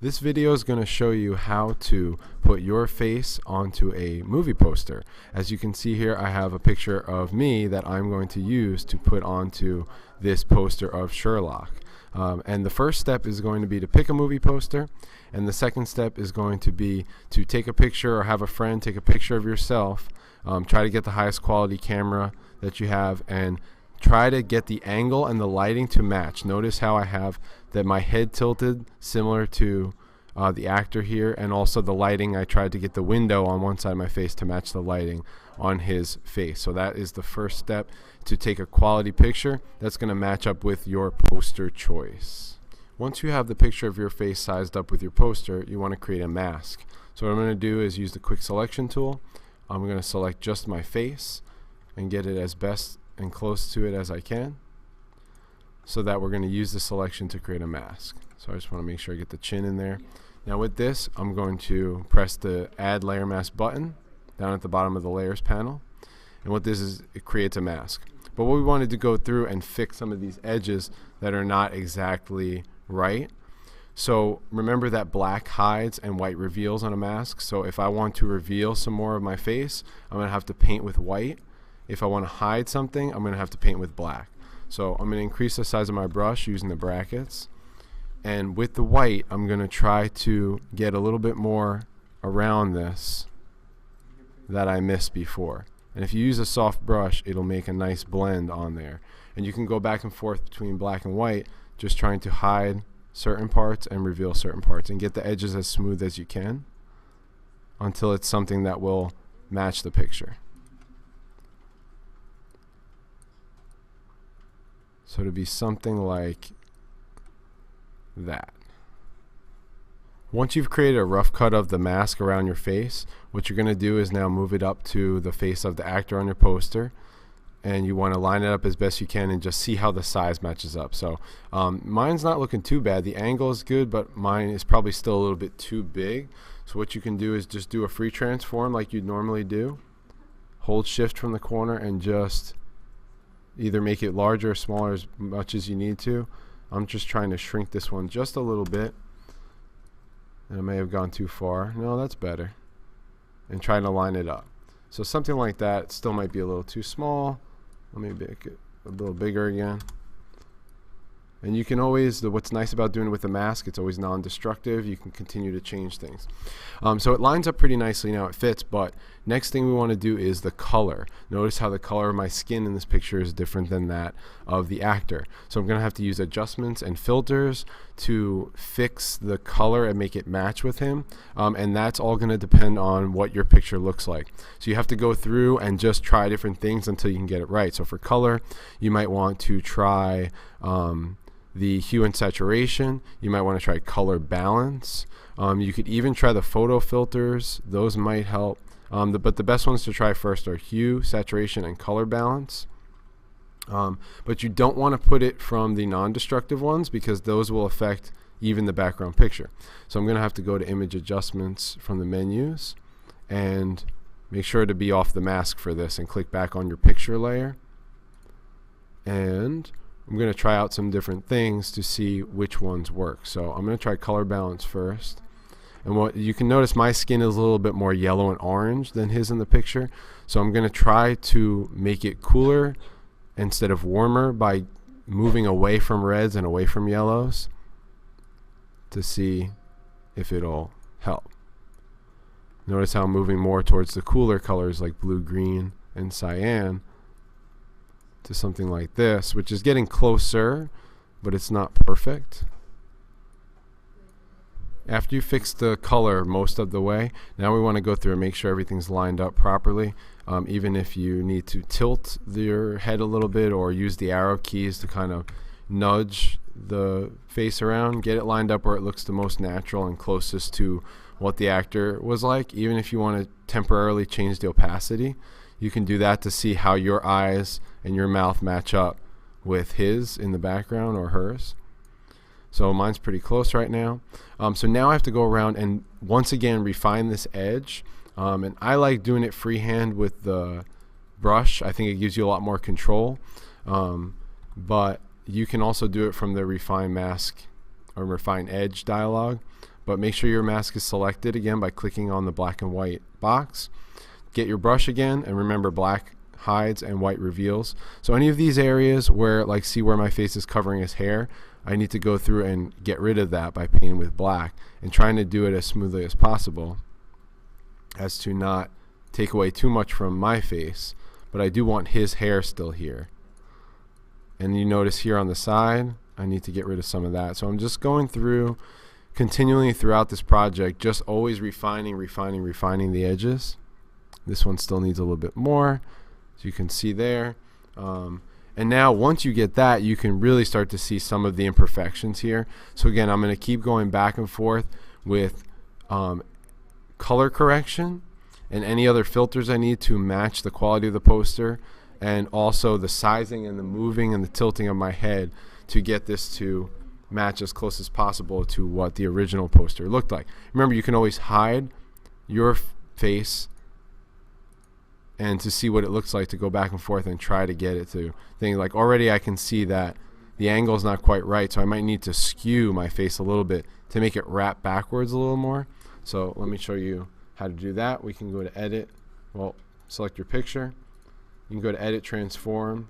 This video is going to show you how to put your face onto a movie poster. As you can see here, I have a picture of me that I'm going to use to put onto this poster of Sherlock. And the first step is going to be to pick a movie poster, and the second step is going to be to take a picture or have a friend take a picture of yourself. Try to get the highest quality camera that you have and try to get the angle and the lighting to match. Notice how I have that my head tilted similar to the actor here, and also the lighting, I tried to get the window on one side of my face to match the lighting on his face. So that is the first step to take a quality picture that's going to match up with your poster choice. Once you have the picture of your face sized up with your poster, you want to create a mask. So what I'm going to do is use the quick selection tool. I'm going to select just my face and get it as best and close to it as I can, so that we're going to use the selection to create a mask. So I just want to make sure I get the chin in there. Now with this, I'm going to press the Add Layer Mask button down at the bottom of the Layers panel, and what this is, it creates a mask. But what we wanted to go through and fix some of these edges that are not exactly right. So remember that black hides and white reveals on a mask. So if I want to reveal some more of my face, I'm going to have to paint with white. If I want to hide something, I'm going to have to paint with black. So I'm going to increase the size of my brush using the brackets. And with the white, I'm going to try to get a little bit more around this that I missed before. And if you use a soft brush, it'll make a nice blend on there. And you can go back and forth between black and white, just trying to hide certain parts and reveal certain parts, and get the edges as smooth as you can until it's something that will match the picture. So to be something like that. Once you've created a rough cut of the mask around your face, what you're going to do is now move it up to the face of the actor on your poster, and you want to line it up as best you can and just see how the size matches up. So mine's not looking too bad. The angle is good, but mine is probably still a little bit too big. So what you can do is just do a free transform like you'd normally do. Hold shift from the corner and just either make it larger or smaller as much as you need to. I'm just trying to shrink this one just a little bit, and I may have gone too far. No, that's better. And trying to line it up. So something like that. Still might be a little too small. Let me make it a little bigger again. And you can always, what's nice about doing it with a mask, it's always non-destructive. You can continue to change things. So it lines up pretty nicely now, it fits, but next thing we want to do is the color. Notice how the color of my skin in this picture is different than that of the actor. So I'm going to have to use adjustments and filters to fix the color and make it match with him. And that's all going to depend on what your picture looks like. So you have to go through and just try different things until you can get it right. So for color, you might want to try the hue and saturation. You might want to try color balance. You could even try the photo filters. Those might help. But the best ones to try first are hue, saturation, and color balance. But you don't want to put it from the non-destructive ones, because those will affect even the background picture. So I'm going to have to go to image adjustments from the menus and make sure to be off the mask for this and click back on your picture layer. And I'm going to try out some different things to see which ones work. So I'm going to try color balance first. And what you can notice, my skin is a little bit more yellow and orange than his in the picture. So I'm going to try to make it cooler instead of warmer by moving away from reds and away from yellows to see if it'll help. Notice how I'm moving more towards the cooler colors like blue, green, and cyan, to something like this, which is getting closer, but it's not perfect. After you fix the color most of the way, now we want to go through and make sure everything's lined up properly. Even if you need to tilt your head a little bit or use the arrow keys to kind of nudge the face around, get it lined up where it looks the most natural and closest to what the actor was like. Even if you want to temporarily change the opacity, you can do that to see how your eyes and your mouth match up with his in the background or hers. So mine's pretty close right now. So now I have to go around and once again refine this edge. And I like doing it freehand with the brush. I think it gives you a lot more control. But you can also do it from the refine mask or refine edge dialog. but make sure your mask is selected again by clicking on the black and white box. Get your brush again, and remember, black hides and white reveals. So any of these areas where, like, see where my face is covering his hair, I need to go through and get rid of that by painting with black and trying to do it as smoothly as possible, as to not take away too much from my face, but I do want his hair still here. And you notice here on the side, I need to get rid of some of that. So I'm just going through continually throughout this project, just always refining the edges. This one still needs a little bit more, as you can see there. And now once you get that, you can really start to see some of the imperfections here. So again, I'm going to keep going back and forth with color correction and any other filters I need to match the quality of the poster, and also the sizing and the moving and the tilting of my head to get this to match as close as possible to what the original poster looked like. Remember, you can always hide your face and to see what it looks like, to go back and forth and try to get it to things like, already I can see that the angle is not quite right, so I might need to skew my face a little bit to make it wrap backwards a little more. So let me show you how to do that. We can go to edit, well, select your picture. You can go to edit, transform,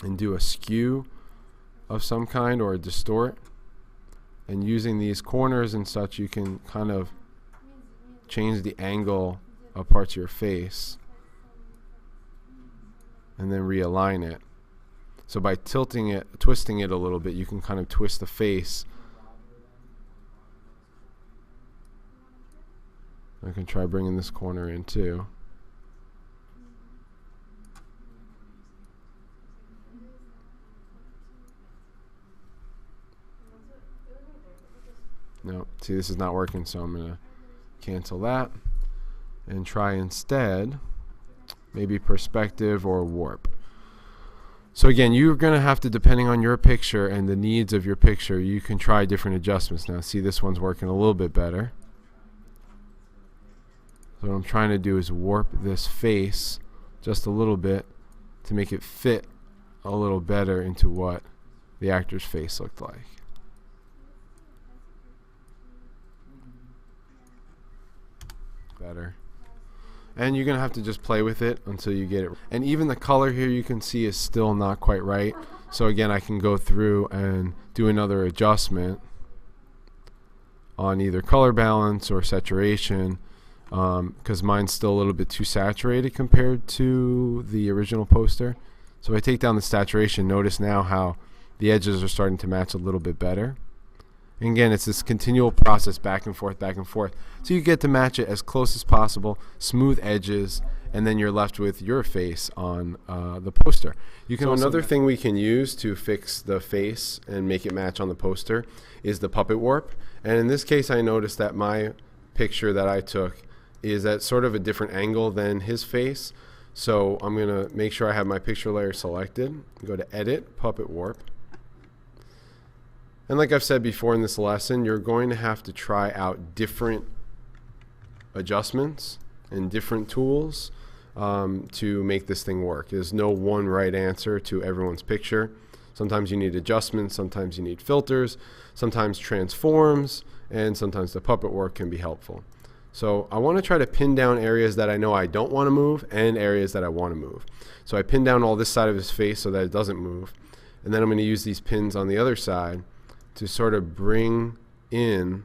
and do a skew of some kind or a distort. And using these corners and such, you can kind of change the angle of parts of your face and then realign it. So by tilting it, twisting it a little bit, you can kind of twist the face. I can try bringing this corner in too. No, see, this is not working, so I'm going to cancel that and try instead maybe perspective or warp. So again, you're going to have to, depending on your picture and the needs of your picture, you can try different adjustments. Now see, this one's working a little bit better. So what I'm trying to do is warp this face just a little bit to make it fit a little better into what the actor's face looked like. Better. And you're going to have to just play with it until you get it. And even the color here, you can see, is still not quite right. So again, I can go through and do another adjustment on either color balance or saturation, because mine's still a little bit too saturated compared to the original poster. So if I take down the saturation, notice now how the edges are starting to match a little bit better. And again, it's this continual process, back and forth, so you get to match it as close as possible, smooth edges, and then you're left with your face on the poster. You can another thing we can use to fix the face and make it match on the poster is the puppet warp. And in this case, I noticed that my picture that I took is at sort of a different angle than his face. So I'm going to make sure I have my picture layer selected. Go to Edit, Puppet Warp. And like I've said before in this lesson, you're going to have to try out different adjustments and different tools to make this thing work. There's no one right answer to everyone's picture. Sometimes you need adjustments, sometimes you need filters, sometimes transforms, and sometimes the puppet work can be helpful. So I want to try to pin down areas that I know I don't want to move and areas that I want to move. So I pin down all this side of his face so that it doesn't move. And then I'm going to use these pins on the other side to sort of bring in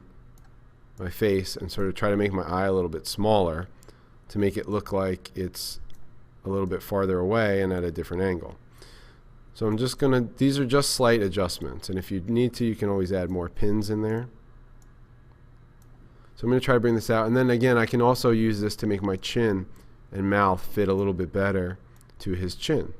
my face and sort of try to make my eye a little bit smaller to make it look like it's a little bit farther away and at a different angle. So I'm just going to, these are just slight adjustments, and if you need to, you can always add more pins in there. So I'm going to try to bring this out, and then again, I can also use this to make my chin and mouth fit a little bit better to his chin,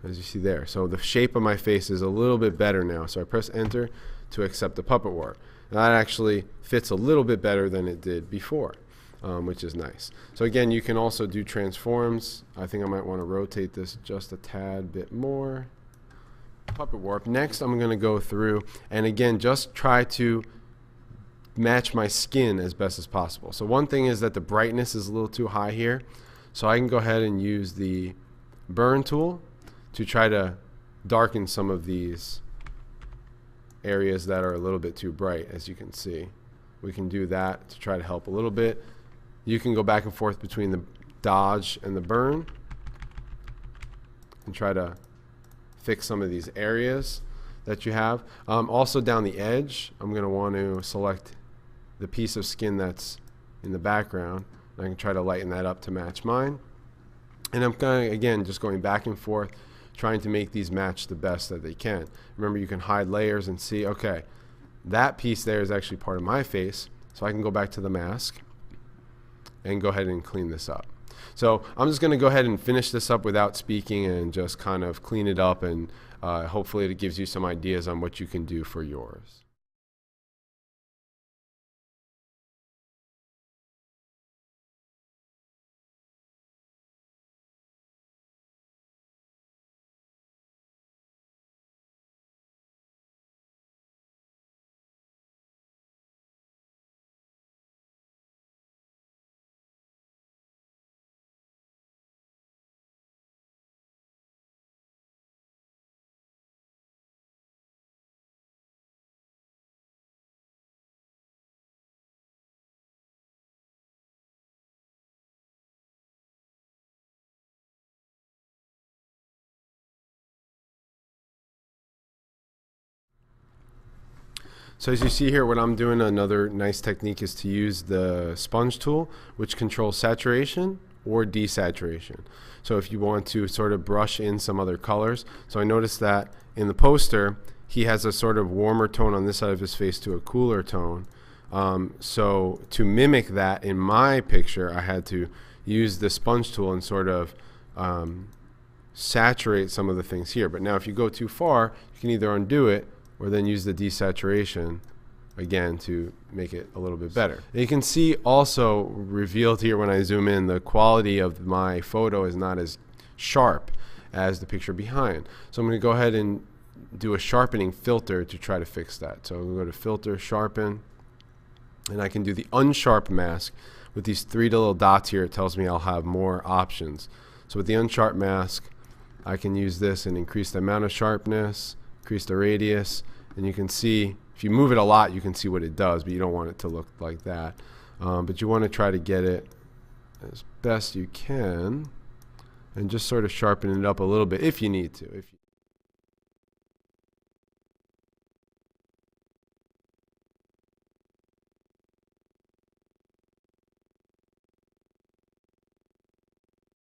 as you see there. So the shape of my face is a little bit better now. So I press enter to accept the puppet warp. And that actually fits a little bit better than it did before, which is nice. So again, you can also do transforms. I think I might want to rotate this just a tad bit more. Puppet warp. Next, I'm going to go through and again just try to match my skin as best as possible. So one thing is that the brightness is a little too high here. So I can go ahead and use the burn tool to try to darken some of these areas that are a little bit too bright, as you can see. We can do that to try to help a little bit. You can go back and forth between the dodge and the burn and try to fix some of these areas that you have. Also down the edge, I'm going to want to select the piece of skin that's in the background. I can try to lighten that up to match mine. And I'm kind of, again, just going back and forth, trying to make these match the best that they can. Remember, you can hide layers and see, okay, that piece there is actually part of my face, so I can go back to the mask and go ahead and clean this up. So I'm just going to go ahead and finish this up without speaking and just kind of clean it up, and hopefully it gives you some ideas on what you can do for yours. So as you see here, what I'm doing, another nice technique is to use the sponge tool, which controls saturation or desaturation. So if you want to sort of brush in some other colors. So I noticed that in the poster, he has a sort of warmer tone on this side of his face to a cooler tone. So to mimic that in my picture, I had to use the sponge tool and sort of saturate some of the things here. But now if you go too far, you can either undo it or then use the desaturation again to make it a little bit better. And you can see also revealed here when I zoom in, the quality of my photo is not as sharp as the picture behind. So I'm going to go ahead and do a sharpening filter to try to fix that. So I'm going to go to Filter, Sharpen, and I can do the unsharp mask. With these three little dots here, it tells me I'll have more options. So with the unsharp mask, I can use this and increase the amount of sharpness, increase the radius, and you can see if you move it a lot, you can see what it does, but you don't want it to look like that. But you want to try to get it as best you can and just sort of sharpen it up a little bit if you need to.